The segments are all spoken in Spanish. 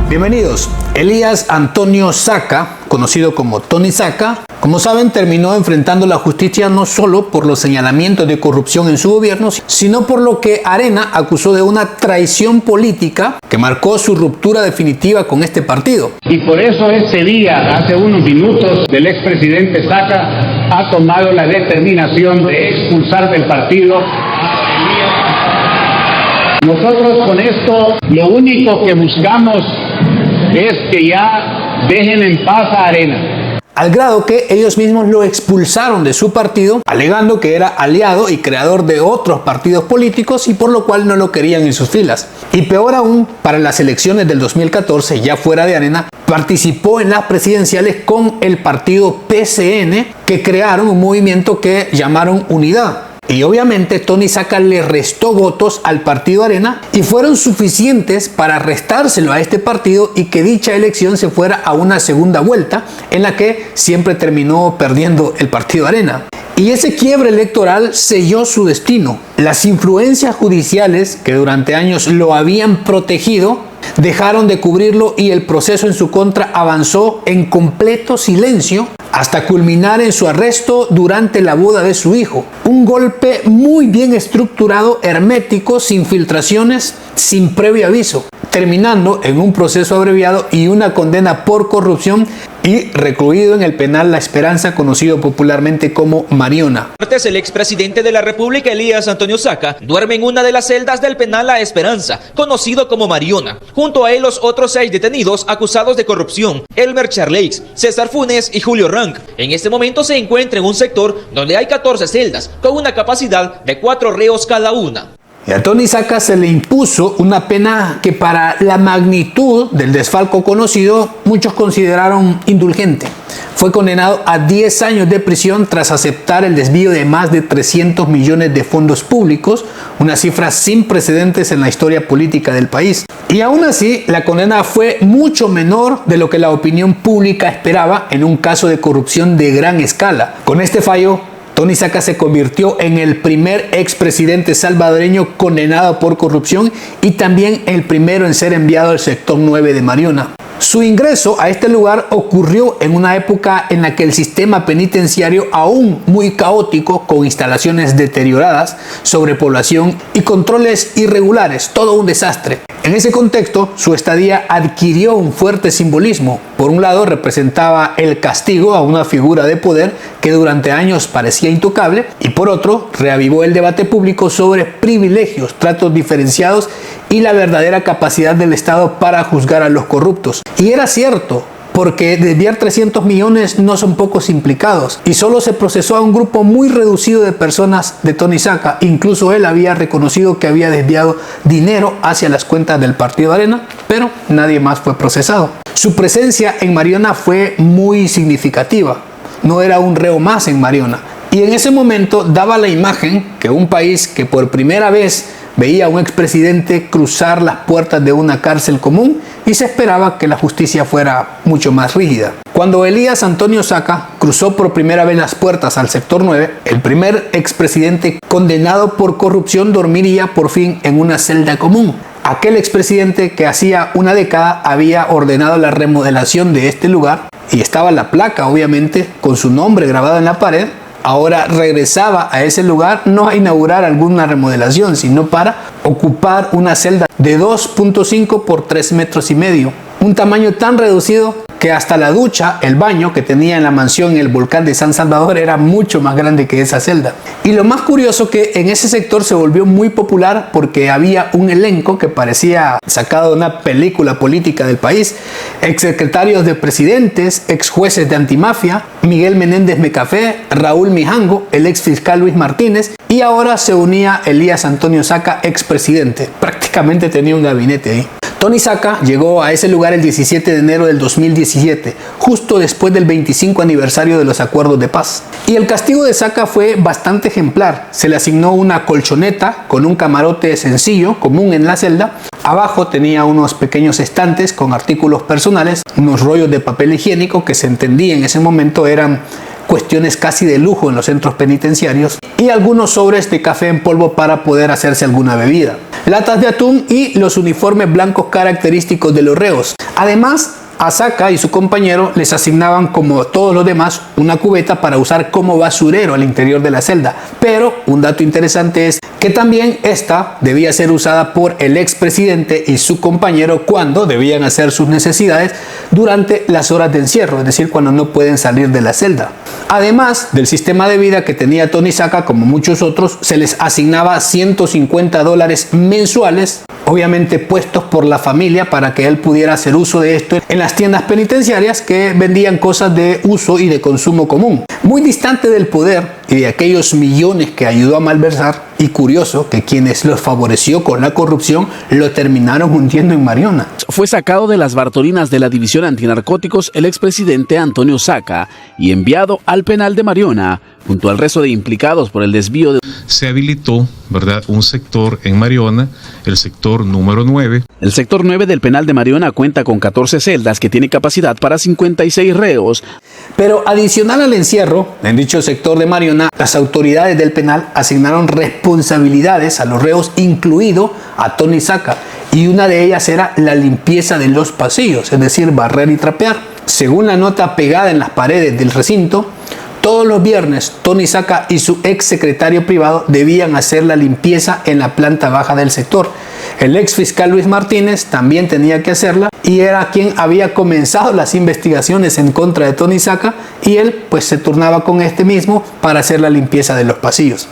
Bienvenidos. Elías Antonio Saca, conocido como Tony Saca, como saben, terminó enfrentando la justicia no solo por los señalamientos de corrupción en su gobierno, sino por lo que Arena acusó de una traición política que marcó su ruptura definitiva con este partido. Y por eso este día, hace unos minutos, el expresidente Saca ha tomado la determinación de expulsar del partido. Nosotros con esto lo único que buscamos es que ya dejen en paz a Arena. Al grado que ellos mismos lo expulsaron de su partido, alegando que era aliado y creador de otros partidos políticos y por lo cual no lo querían en sus filas. Y peor aún, para las elecciones del 2014, ya fuera de Arena, participó en las presidenciales con el partido PCN, que crearon un movimiento que llamaron Unidad. Y obviamente Tony Saca le restó votos al partido Arena y fueron suficientes para restárselo a este partido y que dicha elección se fuera a una segunda vuelta en la que siempre terminó perdiendo el partido Arena. Y ese quiebre electoral selló su destino. Las influencias judiciales que durante años lo habían protegido dejaron de cubrirlo y el proceso en su contra avanzó en completo silencio hasta culminar en su arresto durante la boda de su hijo. Un golpe muy bien estructurado, hermético, sin filtraciones, sin previo aviso, terminando en un proceso abreviado y una condena por corrupción y recluido en el penal La Esperanza, conocido popularmente como Mariona. El expresidente de la República, Elías Antonio Saca, duerme en una de las celdas del penal La Esperanza, conocido como Mariona. Junto a él los otros 6 detenidos acusados de corrupción, Elmer Charleix, César Funes y Julio Rank. En este momento se encuentra en un sector donde hay 14 celdas, con una capacidad de 4 reos cada una. Y a Tony Saca se le impuso una pena que para la magnitud del desfalco conocido muchos consideraron indulgente. Fue condenado a 10 años de prisión tras aceptar el desvío de más de 300 millones de fondos públicos, una cifra sin precedentes en la historia política del país. Y aún así, la condena fue mucho menor de lo que la opinión pública esperaba en un caso de corrupción de gran escala. Con este fallo, Tony Saca se convirtió en el primer expresidente salvadoreño condenado por corrupción y también el primero en ser enviado al sector 9 de Mariona. Su ingreso a este lugar ocurrió en una época en la que el sistema penitenciario aún muy caótico, con instalaciones deterioradas, sobrepoblación y controles irregulares, todo un desastre. En ese contexto, su estadía adquirió un fuerte simbolismo. Por un lado, representaba el castigo a una figura de poder que durante años parecía intocable, y por otro, reavivó el debate público sobre privilegios, tratos diferenciados y la verdadera capacidad del Estado para juzgar a los corruptos. Y era cierto, porque desviar 300 millones no son pocos implicados y solo se procesó a un grupo muy reducido de personas de Tony Saca. Incluso él había reconocido que había desviado dinero hacia las cuentas del partido Arena, pero nadie más fue procesado. Su presencia en Mariona fue muy significativa. No era un reo más en Mariona. Y en ese momento daba la imagen que un país que por primera vez veía a un expresidente cruzar las puertas de una cárcel común y se esperaba que la justicia fuera mucho más rígida. Cuando Elías Antonio Saca cruzó por primera vez las puertas al sector 9, el primer expresidente condenado por corrupción dormiría por fin en una celda común. Aquel expresidente que hacía una década había ordenado la remodelación de este lugar y estaba la placa, obviamente, con su nombre grabado en la pared. Ahora regresaba a ese lugar no a inaugurar alguna remodelación, sino para ocupar una celda de 2.5 por 3 metros y medio. Un tamaño tan reducido que hasta la ducha, el baño que tenía en la mansión en el volcán de San Salvador era mucho más grande que esa celda. Y lo más curioso que en ese sector se volvió muy popular porque había un elenco que parecía sacado de una película política del país. Exsecretarios de presidentes, ex jueces de antimafia, Miguel Menéndez Mecafé, Raúl Mijango, el ex fiscal Luis Martínez, y ahora se unía Elías Antonio Saca, expresidente. Prácticamente tenía un gabinete ahí. Tony Saca llegó a ese lugar el 17 de enero del 2017, justo después del 25 aniversario de los acuerdos de paz. Y el castigo de Saca fue bastante ejemplar. Se le asignó una colchoneta con un camarote sencillo, común en la celda. Abajo tenía unos pequeños estantes con artículos personales, unos rollos de papel higiénico que se entendía en ese momento eran cuestiones casi de lujo en los centros penitenciarios y algunos sobres de café en polvo para poder hacerse alguna bebida, latas de atún y los uniformes blancos característicos de los reos. Además, a Saca y su compañero les asignaban, como todos los demás, una cubeta para usar como basurero al interior de la celda. Pero un dato interesante es que también esta debía ser usada por el expresidente y su compañero cuando debían hacer sus necesidades durante las horas de encierro, es decir, cuando no pueden salir de la celda. Además del sistema de vida que tenía Tony Saca, como muchos otros, se les asignaba $150 mensuales, obviamente puestos por la familia para que él pudiera hacer uso de esto en las tiendas penitenciarias que vendían cosas de uso y de consumo común. Muy distante del poder y de aquellos millones que ayudó a malversar, y curioso que quienes los favoreció con la corrupción lo terminaron hundiendo en Mariona. Fue sacado de las Bartolinas de la División Antinarcóticos el expresidente Antonio Saca y enviado al penal de Mariona junto al resto de implicados por el desvío de... Se habilitó, ¿verdad?, un sector en Mariona, el sector número 9. El sector 9 del penal de Mariona cuenta con 14 celdas que tiene capacidad para 56 reos. Pero adicional al encierro, en dicho sector de Mariona, las autoridades del penal asignaron responsabilidades a los reos, incluido a Tony Saca, y una de ellas era la limpieza de los pasillos, es decir, barrer y trapear. Según la nota pegada en las paredes del recinto, todos los viernes Tony Saca y su ex secretario privado debían hacer la limpieza en la planta baja del sector. El ex fiscal Luis Martínez también tenía que hacerla y era quien había comenzado las investigaciones en contra de Tony Saca, y él pues se turnaba con este mismo para hacer la limpieza de los pasillos.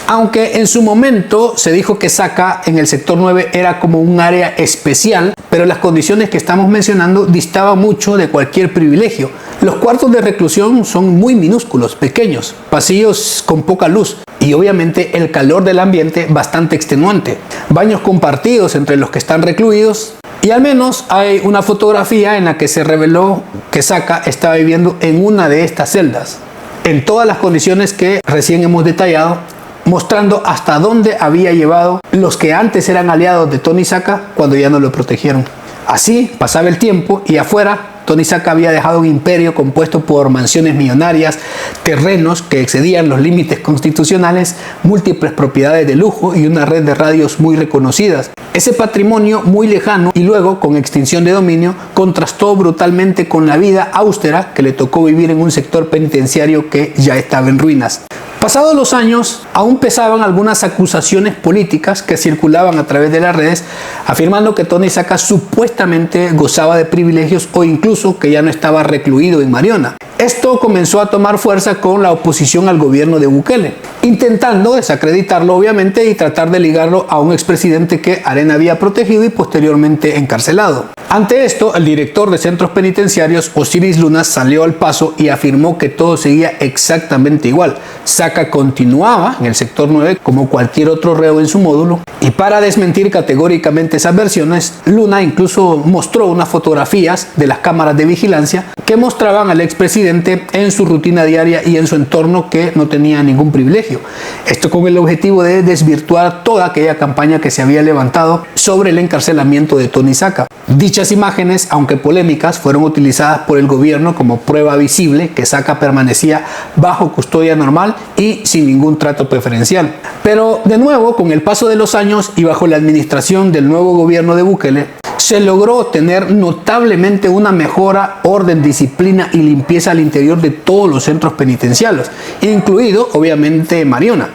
Aunque en su momento se dijo que Saca en el sector 9 era como un área especial, pero las condiciones que estamos mencionando distaban mucho de cualquier privilegio. Los cuartos de reclusión son muy minúsculos, pequeños, pasillos con poca luz y obviamente el calor del ambiente bastante extenuante. Baños compartidos entre los que están recluidos, y al menos hay una fotografía en la que se reveló que Saca estaba viviendo en una de estas celdas, en todas las condiciones que recién hemos detallado, mostrando hasta dónde había llevado los que antes eran aliados de Tony Saca cuando ya no lo protegieron. Así pasaba el tiempo y afuera Tony Saca había dejado un imperio compuesto por mansiones millonarias, terrenos que excedían los límites constitucionales, múltiples propiedades de lujo y una red de radios muy reconocidas. Ese patrimonio muy lejano y luego con extinción de dominio contrastó brutalmente con la vida austera que le tocó vivir en un sector penitenciario que ya estaba en ruinas. Pasados los años, aún pesaban algunas acusaciones políticas que circulaban a través de las redes, afirmando que Tony Saca supuestamente gozaba de privilegios o incluso que ya no estaba recluido en Mariona. Esto comenzó a tomar fuerza con la oposición al gobierno de Bukele, intentando desacreditarlo obviamente y tratar de ligarlo a un expresidente que Arena había protegido y posteriormente encarcelado. Ante esto, el director de centros penitenciarios, Osiris Luna, salió al paso y afirmó que todo seguía exactamente igual. Saca continuaba en el sector 9 como cualquier otro reo en su módulo, y para desmentir categóricamente esas versiones, Luna incluso mostró unas fotografías de las cámaras de vigilancia que mostraban al expresidente en su rutina diaria y en su entorno que no tenía ningún privilegio. Esto con el objetivo de desvirtuar toda aquella campaña que se había levantado sobre el encarcelamiento de Tony Saca. Dichas imágenes, aunque polémicas, fueron utilizadas por el gobierno como prueba visible que Saca permanecía bajo custodia normal y sin ningún trato preferencial. Pero de nuevo, con el paso de los años y bajo la administración del nuevo gobierno de Bukele, se logró tener notablemente una mejora, orden, disciplina y limpieza al interior de todos los centros penitenciarios, incluido obviamente Mariona.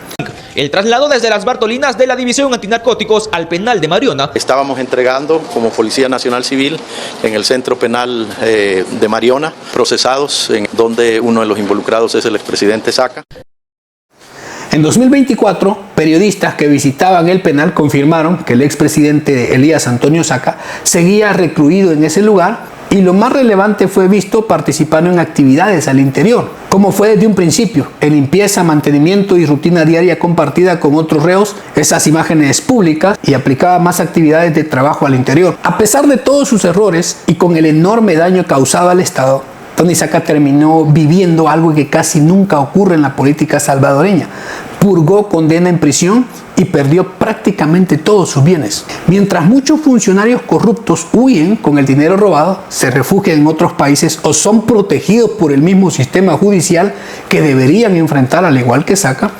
El traslado desde las Bartolinas de la División Antinarcóticos al penal de Mariona. Estábamos entregando como Policía Nacional Civil en el centro penal de Mariona, procesados en donde uno de los involucrados es el expresidente Saca. En 2024, periodistas que visitaban el penal confirmaron que el expresidente Elías Antonio Saca seguía recluido en ese lugar, y lo más relevante fue visto participando en actividades al interior, como fue desde un principio, en limpieza, mantenimiento y rutina diaria compartida con otros reos, esas imágenes públicas, y aplicaba más actividades de trabajo al interior. A pesar de todos sus errores y con el enorme daño causado al Estado, Tony Saca terminó viviendo algo que casi nunca ocurre en la política salvadoreña: purgó condena en prisión y perdió prácticamente todos sus bienes. Mientras muchos funcionarios corruptos huyen con el dinero robado, se refugian en otros países o son protegidos por el mismo sistema judicial que deberían enfrentar al igual que Saca,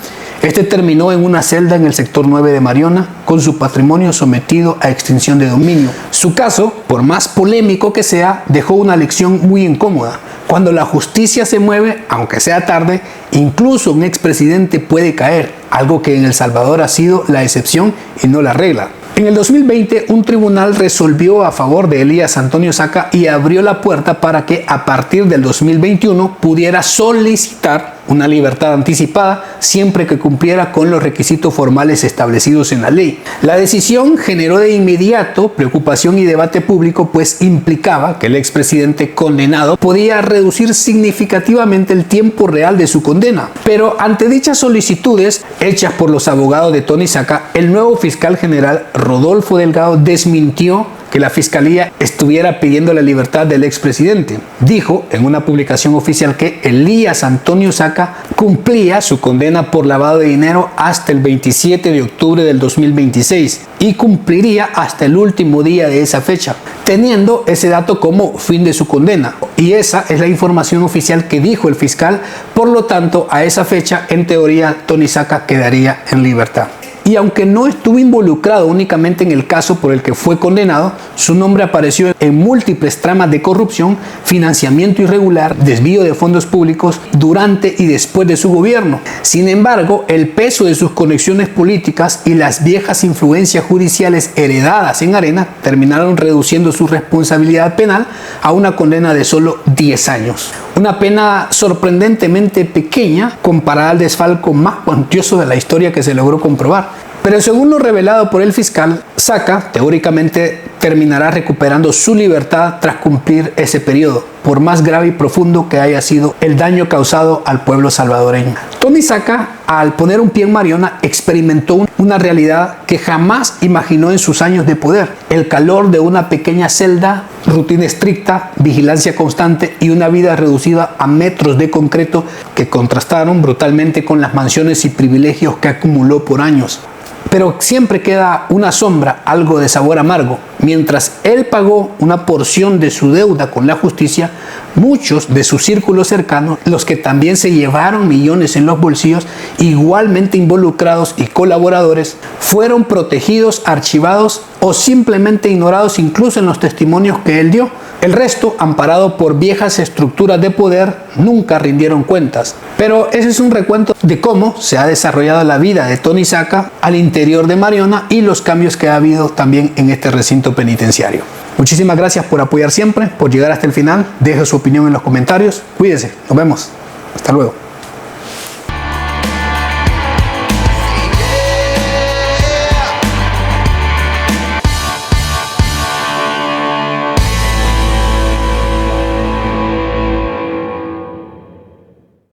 este terminó en una celda en el sector 9 de Mariona, con su patrimonio sometido a extinción de dominio. Su caso, por más polémico que sea, dejó una lección muy incómoda. Cuando la justicia se mueve, aunque sea tarde, incluso un expresidente puede caer, algo que en El Salvador ha sido la excepción y no la regla. En el 2020, un tribunal resolvió a favor de Elías Antonio Saca y abrió la puerta para que a partir del 2021 pudiera solicitar una libertad anticipada siempre que cumpliera con los requisitos formales establecidos en la ley. La decisión generó de inmediato preocupación y debate público, pues implicaba que el expresidente condenado podía reducir significativamente el tiempo real de su condena. Pero ante dichas solicitudes hechas por los abogados de Tony Saca, el nuevo fiscal general Rodolfo Delgado desmintió que la fiscalía estuviera pidiendo la libertad del expresidente. Dijo en una publicación oficial que Elías Antonio Saca cumplía su condena por lavado de dinero hasta el 27 de octubre del 2026 y cumpliría hasta el último día de esa fecha, teniendo ese dato como fin de su condena. Y esa es la información oficial que dijo el fiscal. Por lo tanto, a esa fecha, en teoría, Tony Saca quedaría en libertad. Y aunque no estuvo involucrado únicamente en el caso por el que fue condenado, su nombre apareció en múltiples tramas de corrupción, financiamiento irregular, desvío de fondos públicos durante y después de su gobierno. Sin embargo, el peso de sus conexiones políticas y las viejas influencias judiciales heredadas en Arena terminaron reduciendo su responsabilidad penal a una condena de solo 10 años. Una pena sorprendentemente pequeña comparada al desfalco más cuantioso de la historia que se logró comprobar. Pero según lo revelado por el fiscal, Saca teóricamente terminará recuperando su libertad tras cumplir ese periodo, por más grave y profundo que haya sido el daño causado al pueblo salvadoreño. Tony Saca, al poner un pie en Mariona, experimentó una realidad que jamás imaginó en sus años de poder. El calor de una pequeña celda, rutina estricta, vigilancia constante y una vida reducida a metros de concreto que contrastaron brutalmente con las mansiones y privilegios que acumuló por años. Pero siempre queda una sombra, algo de sabor amargo. Mientras él pagó una porción de su deuda con la justicia, muchos de sus círculos cercanos, los que también se llevaron millones en los bolsillos, igualmente involucrados y colaboradores, fueron protegidos, archivados o simplemente ignorados incluso en los testimonios que él dio. El resto, amparado por viejas estructuras de poder, nunca rindieron cuentas. Pero ese es un recuento de cómo se ha desarrollado la vida de Tony Saca al interior de Mariona y los cambios que ha habido también en este recinto penitenciario. Muchísimas gracias por apoyar siempre, por llegar hasta el final. Deje su opinión en los comentarios. Cuídese. Nos vemos. Hasta luego.